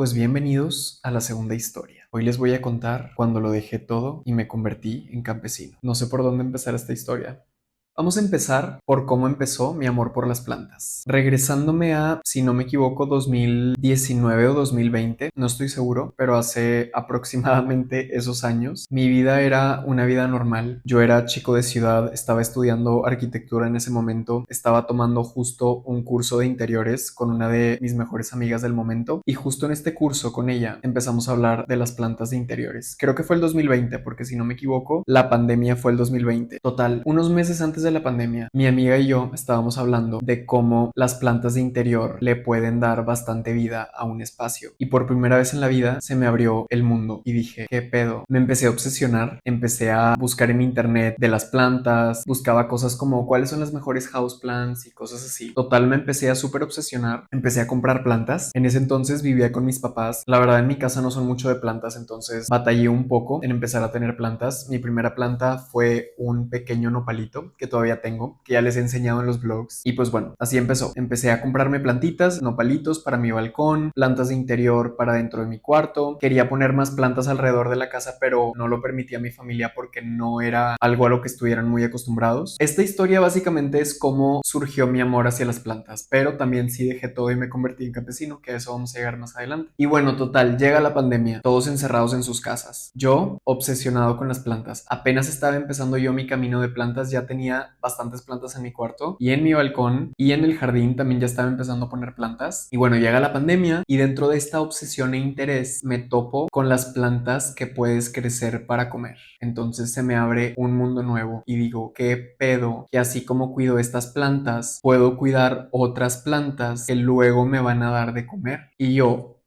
Pues bienvenidos a la segunda historia. Hoy les voy a contar cuando lo dejé todo y me convertí en campesino. No sé por dónde empezar esta historia. Vamos a empezar por cómo empezó mi amor por las plantas. Regresándome a, si no me equivoco, 2019 o 2020, no estoy seguro, pero hace aproximadamente esos años, mi vida era una vida normal. Yo era chico de ciudad, estaba estudiando arquitectura en ese momento, estaba tomando justo un curso de interiores con una de mis mejores amigas del momento y justo en este curso con ella empezamos a hablar de las plantas de interiores. Creo que fue el 2020, porque si no me equivoco, la pandemia fue el 2020. Total, unos meses antes de la pandemia, mi amiga y yo estábamos hablando de cómo las plantas de interior le pueden dar bastante vida a un espacio. Y por primera vez en la vida se me abrió el mundo y dije, ¿qué pedo? Me empecé a obsesionar, empecé a buscar en internet de las plantas, buscaba cosas como cuáles son las mejores houseplants y cosas así. Total, me empecé a súper obsesionar, empecé a comprar plantas. En ese entonces vivía con mis papás. La verdad, en mi casa no son mucho de plantas, entonces batallé un poco en empezar a tener plantas. Mi primera planta fue un pequeño nopalito que todavía tengo, que ya les he enseñado en los blogs. Y pues bueno, así empezó. Empecé a comprarme plantitas, nopalitos para mi balcón, plantas de interior para dentro de mi cuarto. Quería poner más plantas alrededor de la casa, pero no lo permitía mi familia porque no era algo a lo que estuvieran muy acostumbrados. Esta historia básicamente es cómo surgió mi amor hacia las plantas, pero también sí dejé todo y me convertí en campesino, que a eso vamos a llegar más adelante. Y bueno, total, llega la pandemia, todos encerrados en sus casas. Yo, obsesionado con las plantas. Apenas estaba empezando yo mi camino de plantas, ya tenía bastantes plantas en mi cuarto y en mi balcón y en el jardín también ya estaba empezando a poner plantas. Y bueno, llega la pandemia y dentro de esta obsesión e interés me topo con las plantas que puedes crecer para comer. Entonces se me abre un mundo nuevo y digo, ¿qué pedo? Que así como cuido estas plantas, puedo cuidar otras plantas que luego me van a dar de comer. Y yo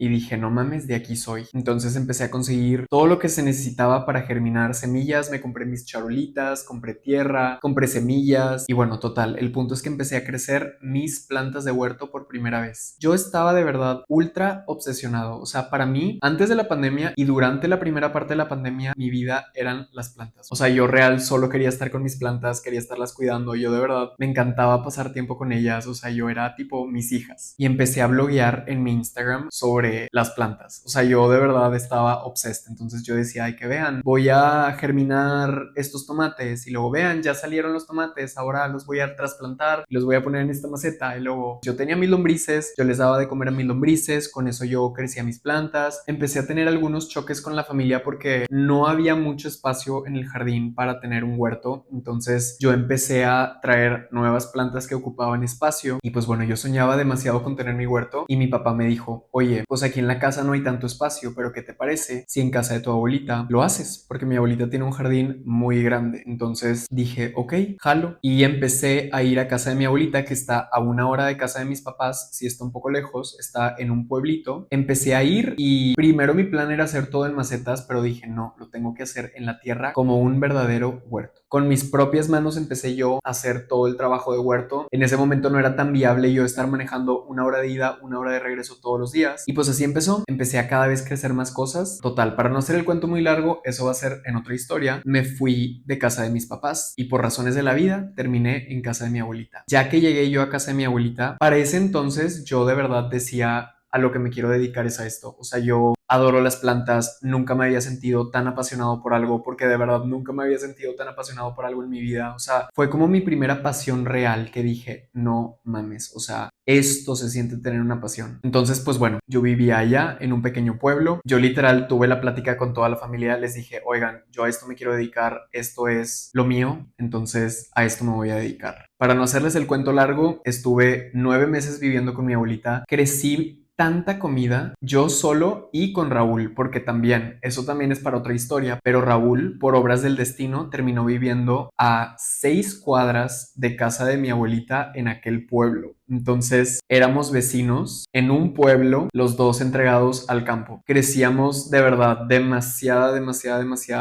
y dije, no mames, de aquí soy. Entonces empecé a conseguir todo lo que se necesitaba para germinar semillas. Me compré mis charolitas, compré tierra, compré semillas. Y bueno, total, el punto es que empecé a crecer mis plantas de huerto por primera vez. Yo estaba de verdad ultra obsesionado. O sea, para mí, antes de la pandemia y durante la primera parte de la pandemia, mi vida eran las plantas. O sea, yo real solo quería estar con mis plantas, quería estarlas cuidando. Yo de verdad me encantaba pasar tiempo con ellas. O sea, yo era tipo mis hijas. Y empecé a bloguear en mi Instagram sobre las plantas. O sea, yo de verdad estaba obsessed. Entonces yo decía, ay, que vean, voy a germinar estos tomates y luego vean, ya salieron los tomates, ahora los voy a trasplantar y los voy a poner en esta maceta. Y luego yo tenía mis lombrices, yo les daba de comer a mis lombrices, con eso yo crecía mis plantas. Empecé a tener algunos choques con la familia porque no había mucho espacio en el jardín para tener un huerto. Entonces yo empecé a traer nuevas plantas que ocupaban espacio y pues bueno, yo soñaba demasiado con tener mi huerto y mi papá me dijo, oye, pues aquí en la casa no hay tanto espacio, pero ¿qué te parece si en casa de tu abuelita lo haces? Porque mi abuelita tiene un jardín muy grande. Entonces dije, ok, jalo. Y empecé a ir a casa de mi abuelita, que está a una hora de casa de mis papás, si está un poco lejos, está en un pueblito. Empecé a ir y primero mi plan era hacer todo en macetas, pero dije, no, lo tengo que hacer en la tierra como un verdadero huerto. Con mis propias manos empecé yo a hacer todo el trabajo de huerto. En ese momento no era tan viable yo estar manejando una hora de ida, una hora de regreso todos los días. Y pues así empezó. Empecé a cada vez crecer más cosas. Total, para no hacer el cuento muy largo, eso va a ser en otra historia. Me fui de casa de mis papás y por razones de la vida terminé en casa de mi abuelita. Ya que llegué yo a casa de mi abuelita, para ese entonces yo de verdad decía, a lo que me quiero dedicar es a esto. O sea, yo adoro las plantas, nunca me había sentido tan apasionado por algo, porque de verdad nunca me había sentido tan apasionado por algo en mi vida. O sea, fue como mi primera pasión real que dije, no mames, o sea, esto se siente tener una pasión. Entonces, pues bueno, yo vivía allá en un pequeño pueblo. Yo literal tuve la plática con toda la familia. Les dije, oigan, yo a esto me quiero dedicar. Esto es lo mío. Entonces, a esto me voy a dedicar. Para no hacerles el cuento largo, estuve 9 meses viviendo con mi abuelita. Crecí tanta comida yo solo y con Raúl, porque también, eso también es para otra historia, pero Raúl, por obras del destino, terminó viviendo a 6 cuadras de casa de mi abuelita en aquel pueblo. Entonces éramos vecinos en un pueblo, los dos entregados al campo. Crecíamos de verdad demasiada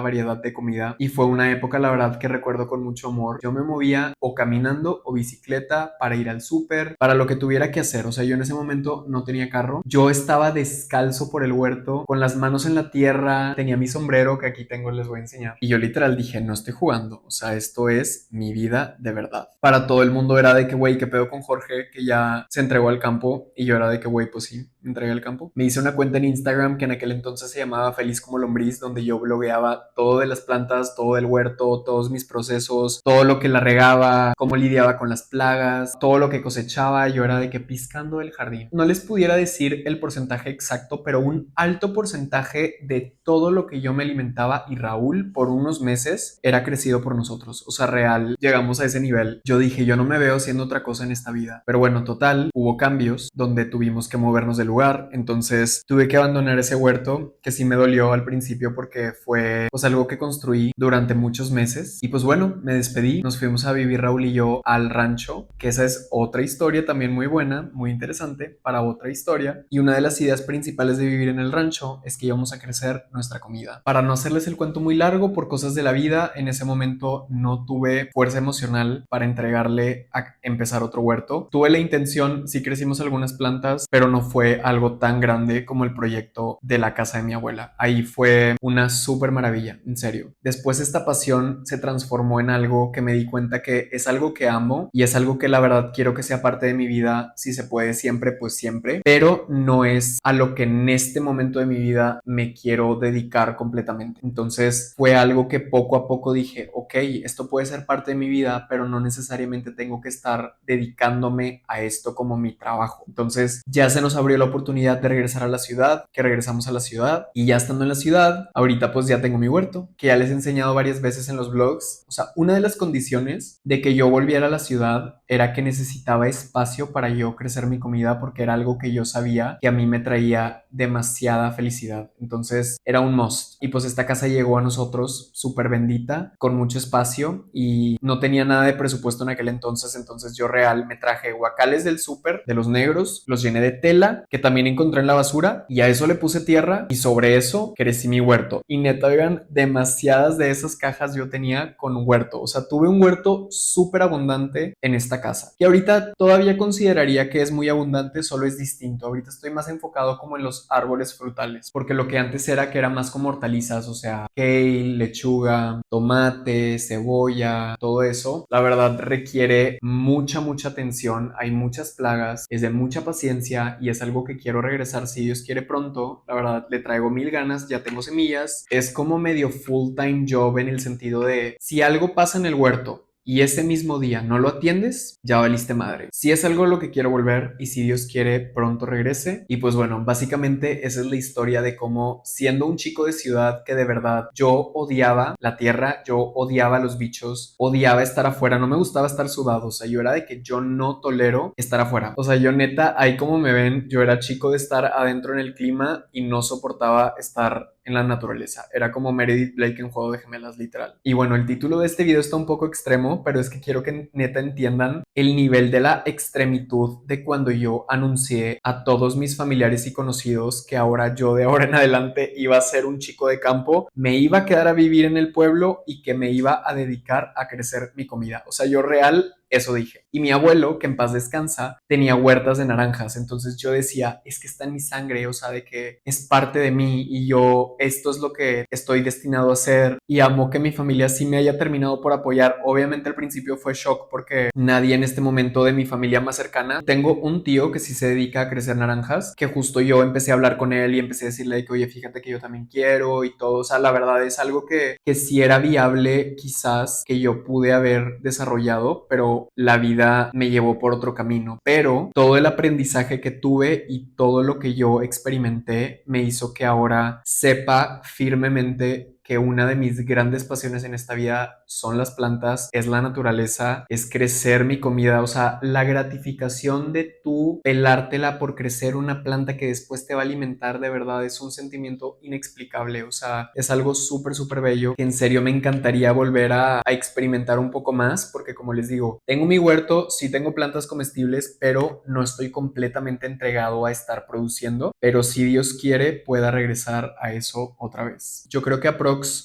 variedad de comida y fue una época, la verdad, que recuerdo con mucho amor. Yo me movía o caminando o bicicleta para ir al súper, para lo que tuviera que hacer. O sea, yo en ese momento no tenía carro. Yo estaba descalzo por el huerto, con las manos en la tierra, tenía mi sombrero que aquí tengo, les voy a enseñar. Y yo literal dije, no estoy jugando. O sea, esto es mi vida de verdad. Para todo el mundo era de que, güey, ¿qué pedo con Jorge? que ya se entregó al campo y yo era de que, güey, pues sí, me entregué al campo. Me hice una cuenta en Instagram que en aquel entonces se llamaba Feliz como Lombriz, donde yo blogueaba todo de las plantas, todo del huerto, todos mis procesos, todo lo que la regaba, cómo lidiaba con las plagas, todo lo que cosechaba. Yo era de que piscando el jardín. No les pudiera decir el porcentaje exacto, pero un alto porcentaje de todo lo que yo me alimentaba y Raúl por unos meses era crecido por nosotros. O sea, real, llegamos a ese nivel. Yo dije, yo no me veo haciendo otra cosa en esta vida. Pero bueno, total, hubo cambios donde tuvimos que movernos del lugar. Entonces tuve que abandonar ese huerto que sí me dolió al principio porque fue pues algo que construí durante muchos meses. Y pues bueno, me despedí. Nos fuimos a vivir Raúl y yo al rancho, que esa es otra historia también muy buena, muy interesante para otra historia. Y una de las ideas principales de vivir en el rancho es que íbamos a crecer nuestra comida. Para no hacerles el cuento muy largo, por cosas de la vida, en ese momento no tuve fuerza emocional para entregarle a empezar otro huerto. Tuve la intención, sí crecimos algunas plantas, pero no fue algo tan grande como el proyecto de la casa de mi abuela. Ahí fue una súper maravilla, en serio. Después esta pasión se transformó en algo que me di cuenta que es algo que amo y es algo que la verdad quiero que sea parte de mi vida, si se puede siempre, pues siempre, pero no es a lo que en este momento de mi vida me quiero dedicar completamente. Entonces fue algo que poco a poco dije, ok, esto puede ser parte de mi vida, pero no necesariamente tengo que estar dedicándome a esto como mi trabajo. Entonces ya se nos abrió la oportunidad de regresar a la ciudad, que regresamos a la ciudad y ya estando en la ciudad, ahorita pues ya tengo mi huerto, que ya les he enseñado varias veces en los blogs. O sea, una de las condiciones de que yo volviera a la ciudad era que necesitaba espacio para yo crecer mi comida porque era algo que yo sabía que a mí me traía demasiada felicidad. Entonces era un must. Y pues esta casa llegó a nosotros súper bendita, con mucho espacio y no tenía nada de presupuesto en aquel entonces. Entonces yo real me traje guacales del súper, de los negros, los llené de tela que también encontré en la basura y a eso le puse tierra y sobre eso crecí mi huerto. Y neta, oigan, demasiadas de esas cajas yo tenía con huerto. O sea, tuve un huerto súper abundante en esta casa, que ahorita todavía consideraría que es muy abundante, solo es distinto. Ahorita estoy más enfocado como en los árboles frutales, porque lo que antes era que era más como hortalizas, o sea, kale, lechuga, tomate, cebolla, todo eso, la verdad requiere mucha atención, hay muchas plagas, es de mucha paciencia y es algo que quiero regresar si Dios quiere pronto. La verdad le traigo mil ganas, ya tengo semillas, es como medio full time job en el sentido de si algo pasa en el huerto y ese mismo día no lo atiendes, ya valiste madre. Si es algo a lo que quiero volver y si Dios quiere pronto regrese. Y pues bueno, básicamente esa es la historia de cómo siendo un chico de ciudad que de verdad yo odiaba la tierra, yo odiaba los bichos, odiaba estar afuera, no me gustaba estar sudado, o sea, yo era de que yo no tolero estar afuera. O sea, yo neta, ahí como me ven, yo era chico de estar adentro en el clima y no soportaba estar en la naturaleza. Era como Meredith Blake en Juego de Gemelas, literal. Y bueno, el título de este video está un poco extremo, pero es que quiero que neta entiendan el nivel de la extremitud de cuando yo anuncié a todos mis familiares y conocidos que ahora yo de ahora en adelante iba a ser un chico de campo, me iba a quedar a vivir en el pueblo y que me iba a dedicar a crecer mi comida. O sea, yo real eso dije. Y mi abuelo, que en paz descansa, tenía huertas de naranjas. Entonces yo decía, es que está en mi sangre, o sea, de que es parte de mí y yo, esto es lo que estoy destinado a hacer. Y amo que mi familia sí me haya terminado por apoyar. Obviamente al principio fue shock porque nadie en este momento de mi familia más cercana. Tengo un tío que sí se dedica a crecer naranjas, que justo yo empecé a hablar con él y empecé a decirle que, oye, fíjate que yo también quiero y todo. O sea, la verdad es algo que sí era viable quizás que yo pude haber desarrollado, pero la vida me llevó por otro camino. Pero todo el aprendizaje que tuve y todo lo que yo experimenté me hizo que ahora sepa firmemente que una de mis grandes pasiones en esta vida son las plantas, es la naturaleza, es crecer mi comida, o sea, la gratificación de tú pelártela por crecer una planta que después te va a alimentar, de verdad es un sentimiento inexplicable, o sea, es algo súper bello que en serio me encantaría volver a experimentar un poco más, porque como les digo, tengo mi huerto, sí tengo plantas comestibles, pero no estoy completamente entregado a estar produciendo, pero si Dios quiere pueda regresar a eso otra vez. Yo creo que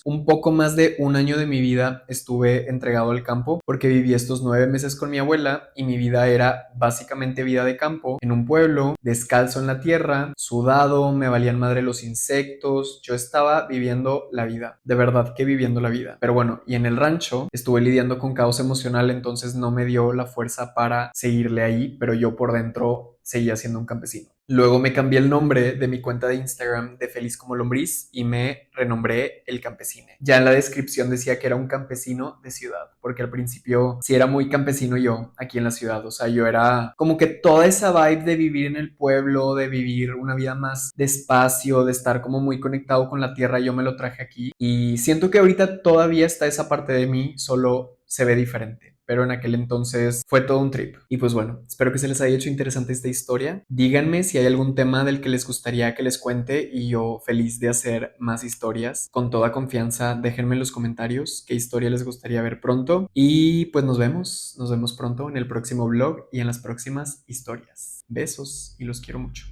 un poco más de un año de mi vida estuve entregado al campo porque viví estos 9 meses con mi abuela y mi vida era básicamente vida de campo, en un pueblo, descalzo en la tierra, sudado, me valían madre los insectos, yo estaba viviendo la vida, de verdad que viviendo la vida. Pero bueno, y en el rancho estuve lidiando con caos emocional, entonces no me dio la fuerza para seguirle ahí, pero yo por dentro seguía siendo un campesino. Luego me cambié el nombre de mi cuenta de Instagram de Feliz como Lombriz y me renombré El Campesine. Ya en la descripción decía que era un campesino de ciudad, porque al principio sí era muy campesino yo aquí en la ciudad. O sea, yo era como que toda esa vibe de vivir en el pueblo, de vivir una vida más despacio, de estar como muy conectado con la tierra, yo me lo traje aquí. Y siento que ahorita todavía está esa parte de mí, solo se ve diferente, pero en aquel entonces fue todo un trip. Y pues bueno, espero que se les haya hecho interesante esta historia. Díganme si hay algún tema del que les gustaría que les cuente y yo feliz de hacer más historias. Con toda confianza, déjenme en los comentarios qué historia les gustaría ver pronto. Y pues nos vemos pronto en el próximo vlog y en las próximas historias. Besos y los quiero mucho.